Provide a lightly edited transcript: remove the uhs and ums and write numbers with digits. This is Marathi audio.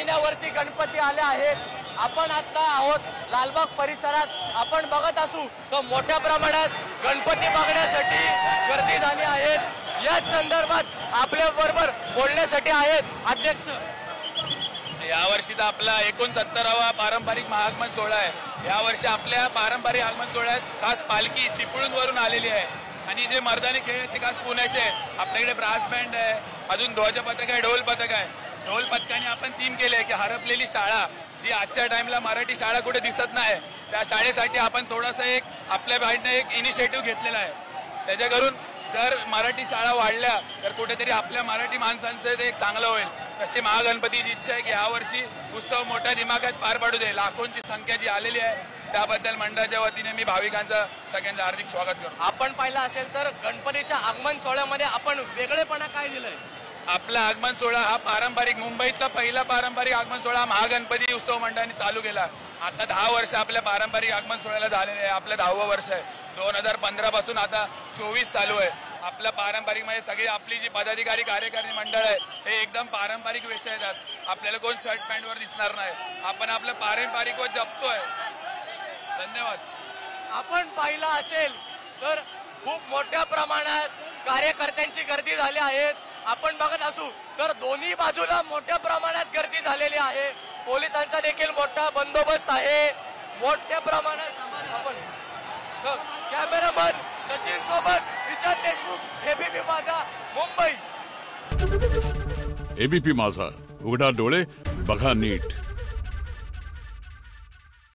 महिन्यावरती गणपती आले आहेत। आपण आता आहोत लालबाग परिसरात। आपण बघत असू तर मोठ्या प्रमाणात गणपती बघण्यासाठी गर्दी झाली आहे। याच संदर्भात आपल्या बरोबर बोलण्यासाठी आहेत अध्यक्ष। यावर्षी तर आपला 69वा पारंपरिक महागमन सोहळा आहे। यावर्षी आपल्या पारंपरिक आगमन सोहळ्यात खास पालखी चिपळूणवरून आलेली आहे आणि जे मर्दानी खेळ ते खास पुण्याचे आहे। आपल्याकडे ब्रास बँड आहे, अजून ध्वज पथक आहे, ढोल पथक आहे। ढोल पथकाने आपण थीम केले की हरपलेली शाळा, जी आजच्या टाइमला मराठी शाळा कुठे दिसत नाही, त्या शाळेसाठी आपण थोडासा एक आपल्या बाईने एक इनिशिएटिव्ह घेतलेला आहे। त्याच्याकरून जर मराठी शाळा वाढल्या तर कुठेतरी आपल्या मराठी माणसांचं ते एक चांगलं होईल। तशी महागणपतीची इच्छा आहे की यावर्षी उत्सव मोठ्या दिमागात पार पाडू दे। लाखोंची संख्या जी आलेली आहे त्याबद्दल मंडळाच्या वतीने मी भाविकांचं सगळ्यांचं हार्दिक स्वागत करतो। आपण पाहिलं असेल तर गणपतीच्या आगमन सोहळ्यामध्ये आपण वेगळेपणा काय दिलंय? आपला आगमन सोहळा हा पारंपरिक, मुंबईतला पहिला पारंपरिक आगमन सोहळा महागणपती उत्सव मंडळाने चालू केला। आता 10 वर्ष आपल्या पारंपरिक आगमन सोहळ्याला झालेले आहे। आपलं 10वं वर्ष आहे। 2015 पासून आता 24 चालू आहे। आपल्या पारंपरिक मध्ये सगळी आपली जी पदाधिकारी कार्यकारी मंडळ आहे हे एकदम पारंपरिक वेश येतात। आपल्याला कोण शर्ट पॅन्ट वर दिसणार नाही। आपण आपलं पारंपरिक जपतोय। धन्यवाद। आपण पाहिलं असेल तर खूप मोठ्या प्रमाणात कार्यकर्त्यांची गर्दी झाली आहे। आपण बघत असू तर दोन्ही बाजूला मोठ्या प्रमाणात गर्दी झालेली आहे। पोलिसांचा देखील मोठा बंदोबस्त आहे। मोठ्या प्रमाणात आपण कॅमेरामन सचिन सोबत विशाल देशमुख, एबीपी माझा, मुंबई। एबीपी माझा, उघडा डोळे बघा नीट।